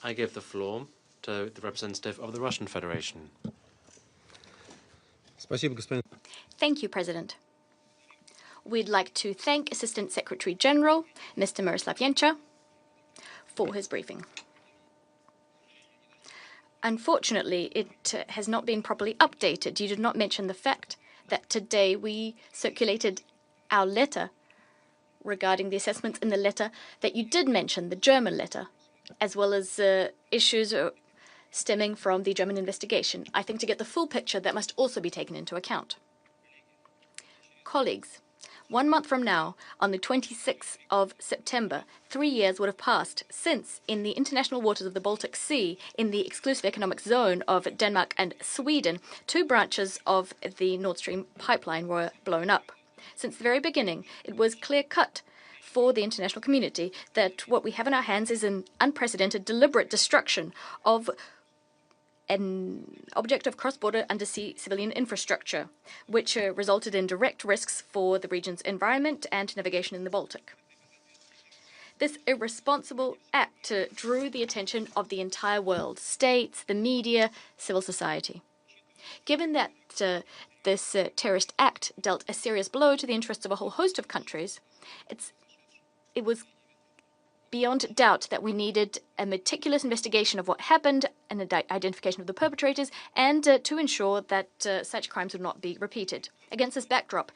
I give the floor to the representative of the Russian Federation. Thank you, President. We'd like to thank Assistant Secretary General, Mr. Miroslav Yencha, for his briefing. Unfortunately, it has not been properly updated. You did not mention the fact that today we circulated our letter regarding the assessments in the letter that you did mention, the German letter, as well as issues stemming from the German investigation. I think to get the full picture, that must also be taken into account. Colleagues, 1 month from now, on the 26th of September, 3 years would have passed since, in the international waters of the Baltic Sea, in the exclusive economic zone of Denmark and Sweden, 2 branches of the Nord Stream pipeline were blown up. Since the very beginning, it was clear-cut for the international community that what we have in our hands is an unprecedented, deliberate destruction of an object of cross-border undersea civilian infrastructure, which resulted in direct risks for the region's environment and navigation in the Baltic. This irresponsible act drew the attention of the entire world, states, the media, civil society. Given that this terrorist act dealt a serious blow to the interests of a whole host of countries, it was beyond doubt that we needed a meticulous investigation of what happened, an identification of the perpetrators, and to ensure that such crimes would not be repeated. Against this backdrop,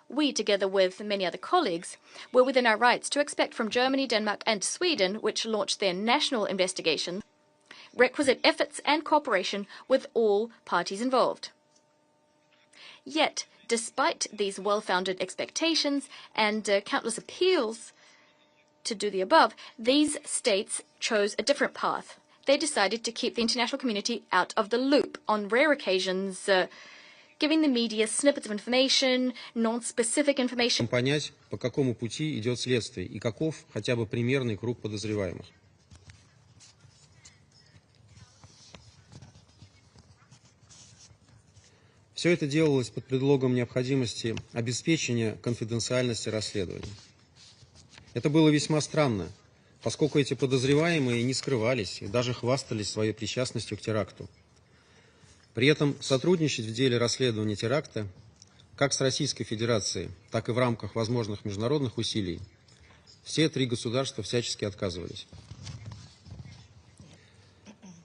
we, together with many other colleagues, were within our rights to expect from Germany, Denmark, and Sweden, which launched their national investigation, requisite efforts and cooperation with all parties involved. Yet, despite these well-founded expectations and countless appeals to do the above, these states chose a different path. They decided to keep the international community out of the loop, on rare occasions giving the media snippets of information, non-specific information. Понять, по какому пути идет следствие и каков хотя бы примерный круг подозреваемых. Все это делалось под предлогом необходимости обеспечения конфиденциальности расследования. Это было весьма странно, поскольку эти подозреваемые не скрывались и даже хвастались своей причастностью к теракту. При этом сотрудничать в деле расследования теракта, как с Российской Федерацией, так и в рамках возможных международных усилий, все 3 государства всячески отказывались.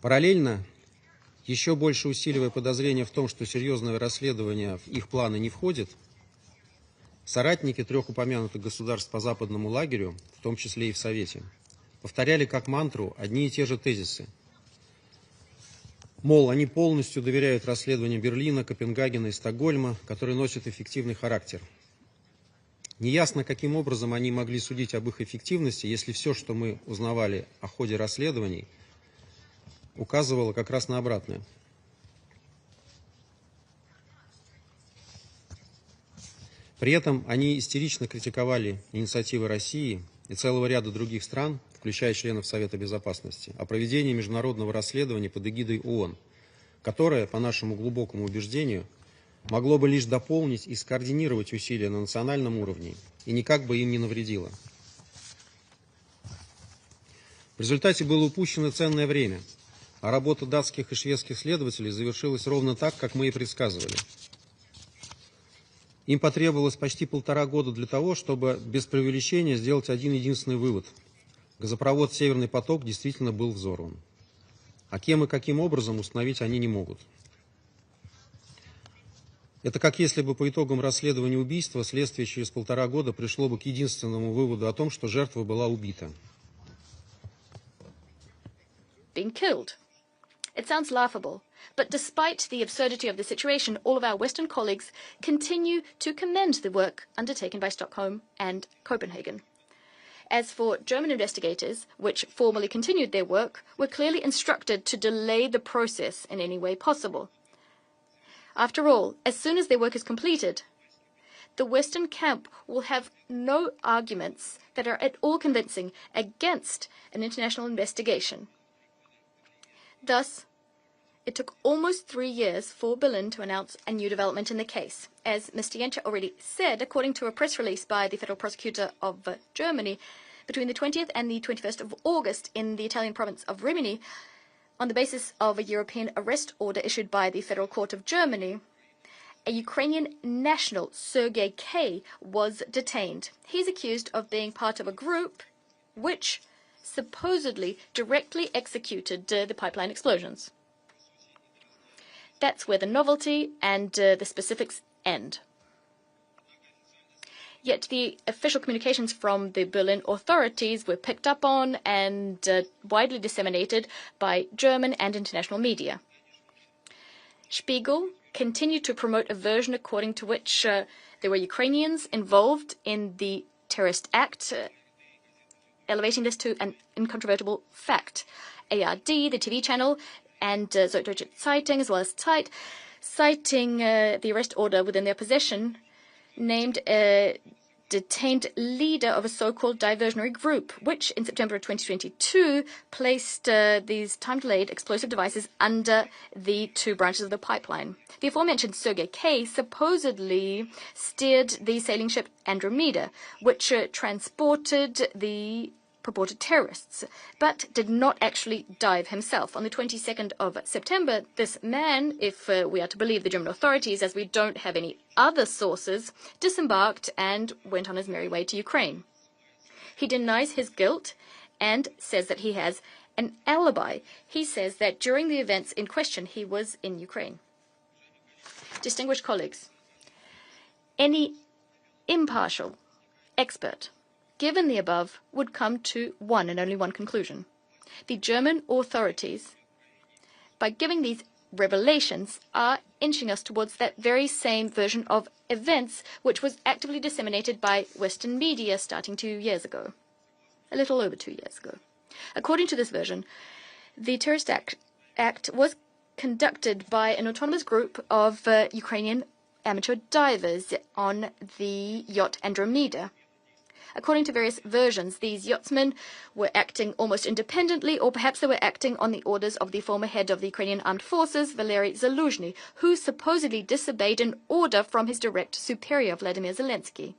Параллельно, еще больше усиливая подозрения в том, что серьезное расследование в их планы не входит, соратники 3 упомянутых государств по западному лагерю, в том числе и в Совете, повторяли как мантру одни и те же тезисы. Мол, они полностью доверяют расследованию Берлина, Копенгагена и Стокгольма, которые носят эффективный характер. Неясно, каким образом они могли судить об их эффективности, если все, что мы узнавали о ходе расследований, указывало как раз на обратное. При этом они истерично критиковали инициативы России и целого ряда других стран, включая членов Совета Безопасности, о проведении международного расследования под эгидой ООН, которое, по нашему глубокому убеждению, могло бы лишь дополнить и скоординировать усилия на национальном уровне и никак бы им не навредило. В результате было упущено ценное время, а работа датских и шведских следователей завершилась ровно так, как мы и предсказывали. Им потребовалось почти 1,5 года для того, чтобы без преувеличения сделать один единственный вывод. Газопровод «Северный поток» действительно был взорван. А кем и каким образом установить они не могут. Это как если бы по итогам расследования убийства следствие через 1,5 года пришло бы к единственному выводу о том, что жертва была убита. Being killed. It sounds laughable, but despite the absurdity of the situation, all of our Western colleagues continue to commend the work undertaken by Stockholm and Copenhagen. As for German investigators, which formally continued their work, were clearly instructed to delay the process in any way possible. After all, as soon as their work is completed, the Western camp will have no arguments that are at all convincing against an international investigation. Thus, it took almost 3 years for Berlin to announce a new development in the case. As Mr. Yencha already said, according to a press release by the Federal Prosecutor of Germany, Between the 20th and the 21st of August in the Italian province of Rimini, on the basis of a European arrest order issued by the Federal Court of Germany, a Ukrainian national, Sergei K., was detained. He's accused of being part of a group which supposedly directly executed the pipeline explosions. That's where the novelty and the specifics end. Yet the official communications from the Berlin authorities were picked up on and widely disseminated by German and international media. Spiegel continued to promote a version according to which there were Ukrainians involved in the terrorist act, elevating this to an incontrovertible fact. ARD, the TV channel, and Süddeutsche Zeitung, as well as Zeit, citing the arrest order within their possession, named a detained leader of a so-called diversionary group, which in September of 2022 placed these time-delayed explosive devices under the two branches of the pipeline. The aforementioned Sergei K. supposedly steered the sailing ship Andromeda, which transported the purported terrorists, but did not actually dive himself. On the 22nd of September, this man, if we are to believe the German authorities, as we don't have any other sources, disembarked and went on his merry way to Ukraine. He denies his guilt and says that he has an alibi. He says that during the events in question, he was in Ukraine. Distinguished colleagues, any impartial expert given the above, would come to one and only one conclusion. The German authorities, by giving these revelations, are inching us towards that very same version of events which was actively disseminated by Western media starting 2 years ago. A little over 2 years ago. According to this version, the terrorist act was conducted by an autonomous group of Ukrainian amateur divers on the yacht Andromeda. According to various versions, these yachtsmen were acting almost independently, or perhaps they were acting on the orders of the former head of the Ukrainian armed forces, Valery Zaluzhny, who supposedly disobeyed an order from his direct superior, Vladimir Zelensky.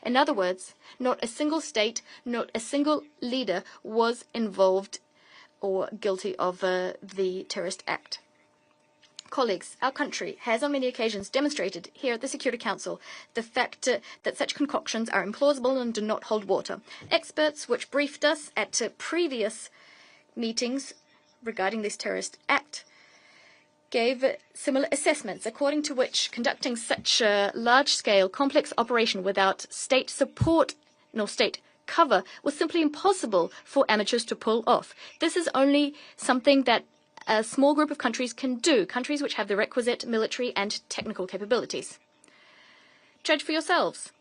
In other words, not a single state, not a single leader was involved or guilty of the terrorist act. Colleagues, our country has on many occasions demonstrated here at the Security Council the fact that such concoctions are implausible and do not hold water. Experts which briefed us at previous meetings regarding this terrorist act gave similar assessments, according to which conducting such a large-scale, complex operation without state support nor state cover was simply impossible for amateurs to pull off. This is only something that a small group of countries can do, countries which have the requisite military and technical capabilities. Judge for yourselves.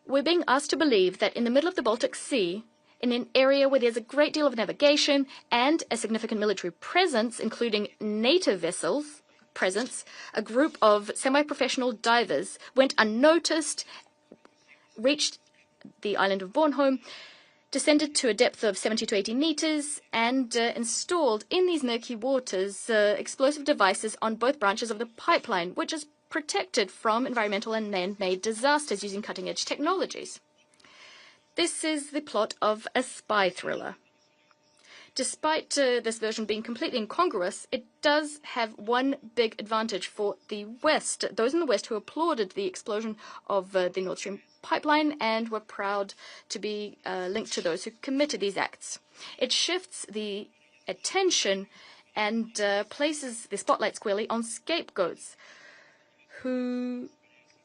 We're being asked to believe that in the middle of the Baltic Sea, in an area where there's a great deal of navigation and a significant military presence, including NATO vessels presence, a group of semi-professional divers went unnoticed, reached the island of Bornholm, descended to a depth of 70 to 80 meters and installed in these murky waters explosive devices on both branches of the pipeline, which is protected from environmental and man-made disasters using cutting-edge technologies. This is the plot of a spy thriller. Despite this version being completely incongruous, it does have one big advantage for the West, those in the West who applauded the explosion of the Nord Stream pipeline and were proud to be linked to those who committed these acts. It shifts the attention and places the spotlight squarely on scapegoats who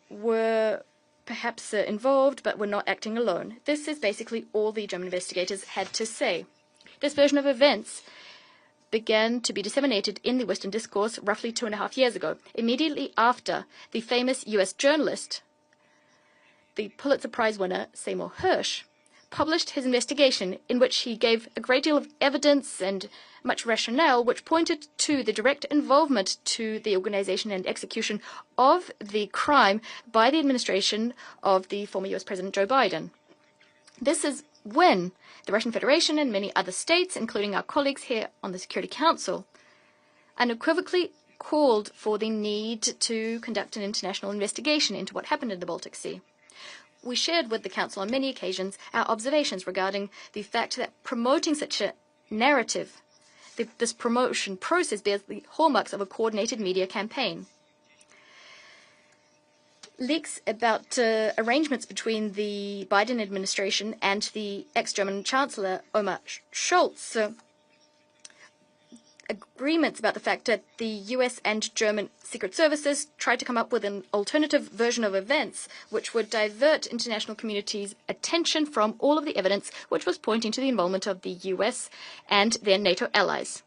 were perhaps involved but were not acting alone. This is basically all the German investigators had to say. This version of events began to be disseminated in the Western discourse roughly 2.5 years ago, immediately after the famous U.S. journalist, the Pulitzer Prize winner Seymour Hersh, published his investigation in which he gave a great deal of evidence and much rationale which pointed to the direct involvement to the organization and execution of the crime by the administration of the former U.S. President Joe Biden. This is when the Russian Federation and many other states, including our colleagues here on the Security Council, unequivocally called for the need to conduct an international investigation into what happened in the Baltic Sea. we shared with the Council on many occasions our observations regarding the fact that promoting such a narrative, this promotion process, bears the hallmarks of a coordinated media campaign. Leaks about arrangements between the Biden administration and the ex-German Chancellor Olaf Scholz, agreements about the fact that the US and German secret services tried to come up with an alternative version of events which would divert international community's attention from all of the evidence which was pointing to the involvement of the US and their NATO allies.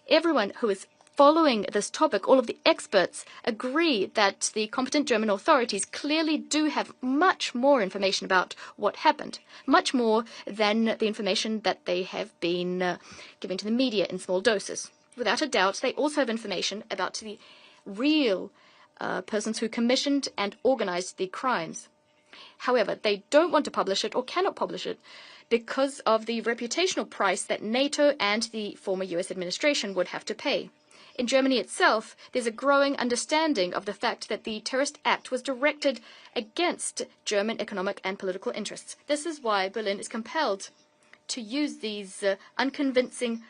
Everyone who is following this topic, all of the experts, agree that the competent German authorities clearly do have much more information about what happened, much more than the information that they have been giving to the media in small doses. Without a doubt, they also have information about the real persons who commissioned and organized the crimes. However, they don't want to publish it or cannot publish it because of the reputational price that NATO and the former US administration would have to pay. In Germany itself, there's a growing understanding of the fact that the terrorist act was directed against German economic and political interests. This is why Berlin is compelled to use these unconvincing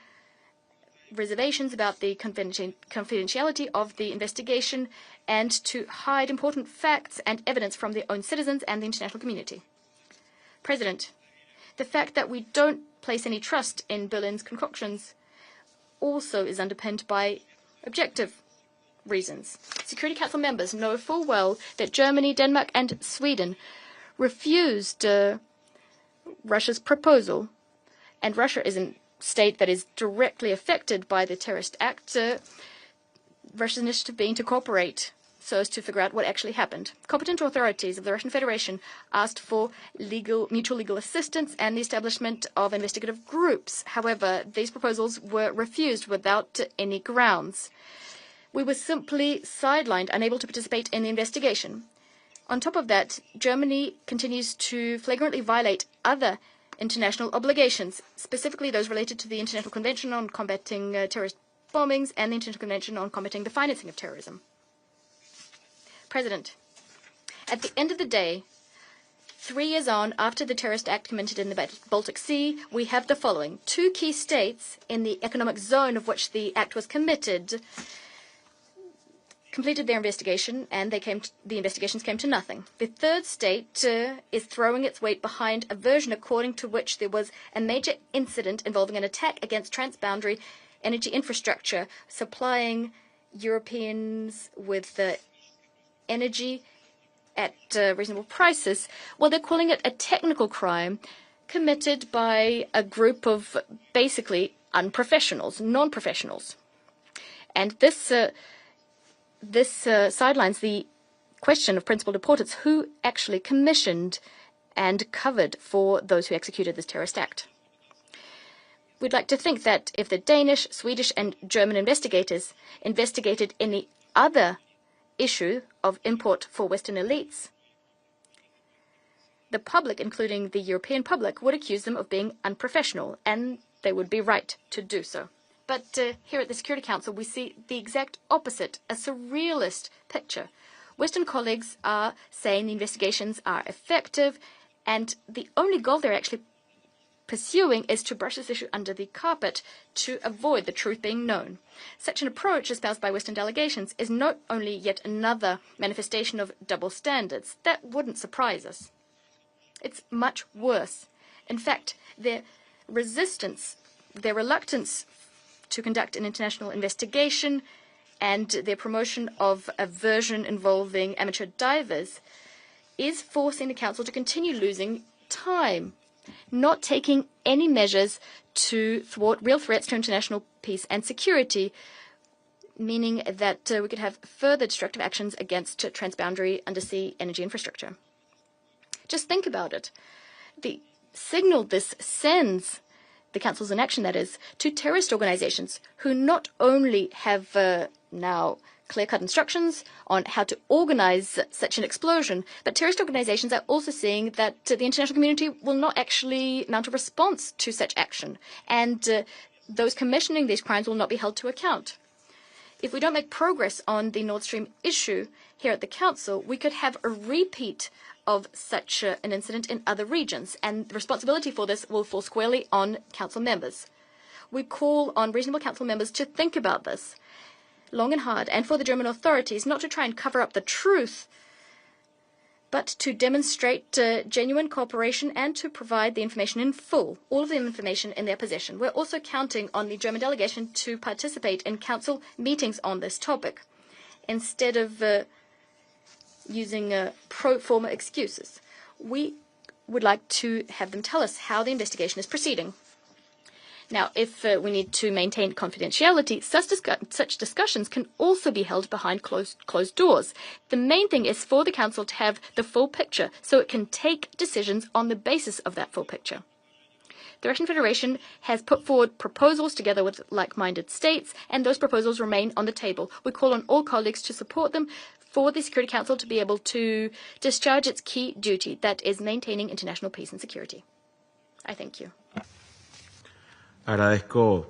reservations about the confidentiality of the investigation and to hide important facts and evidence from their own citizens and the international community. President, the fact that we don't place any trust in Berlin's concoctions also is underpinned by objective reasons. Security Council members know full well that Germany, Denmark, and Sweden refused Russia's proposal, and Russia is a state that is directly affected by the terrorist act, Russia's initiative being to cooperate so as to figure out what actually happened. Competent authorities of the Russian Federation asked for mutual legal assistance and the establishment of investigative groups. However, these proposals were refused without any grounds. We were simply sidelined, unable to participate in the investigation. On top of that, Germany continues to flagrantly violate other international obligations, specifically those related to the International Convention on Combating Terrorist Bombings and the International Convention on Combating the Financing of Terrorism. President, at the end of the day, 3 years on after the terrorist act committed in the Baltic Sea, we have the following. 2 key states in the economic zone of which the act was committed completed their investigation, and the investigations came to nothing. The third state is throwing its weight behind a version according to which there was a major incident involving an attack against transboundary energy infrastructure, supplying Europeans with energy at reasonable prices. Well, they're calling it a technical crime committed by a group of basically unprofessionals, non-professionals. And this sidelines the question of principal importance: who actually commissioned and covered for those who executed this terrorist act? We'd like to think that if the Danish, Swedish, and German investigators investigated any other issue of import for Western elites, the public, including the European public, would accuse them of being unprofessional, and they would be right to do so. But here at the Security Council, we see the exact opposite, a surrealist picture. Western colleagues are saying the investigations are effective, and the only goal they're actually pursuing is to brush this issue under the carpet to avoid the truth being known. Such an approach espoused by Western delegations is not only yet another manifestation of double standards. That wouldn't surprise us. It's much worse. In fact, their resistance, their reluctance to conduct an international investigation, and their promotion of a version involving amateur divers is forcing the Council to continue losing time, not taking any measures to thwart real threats to international peace and security, meaning that we could have further destructive actions against transboundary undersea energy infrastructure. Just think about it. The signal this sends, the Council's inaction that is, to terrorist organizations who not only have now clear-cut instructions on how to organize such an explosion, but terrorist organizations are also seeing that the international community will not actually mount a response to such action, and those commissioning these crimes will not be held to account. If we don't make progress on the Nord Stream issue here at the Council, we could have a repeat of such an incident in other regions, and the responsibility for this will fall squarely on Council members. We call on reasonable Council members to think about this long and hard, and for the German authorities not to try and cover up the truth, but to demonstrate genuine cooperation and to provide the information in full, all of the information in their possession. We're also counting on the German delegation to participate in Council meetings on this topic, instead of using pro forma excuses. We would like to have them tell us how the investigation is proceeding. Now, if we need to maintain confidentiality, such discussions can also be held behind closed doors. The main thing is for the Council to have the full picture, so it can take decisions on the basis of that full picture. The Russian Federation has put forward proposals together with like-minded states, and those proposals remain on the table. We call on all colleagues to support them for the Security Council to be able to discharge its key duty, that is maintaining international peace and security. I thank you. Agradezco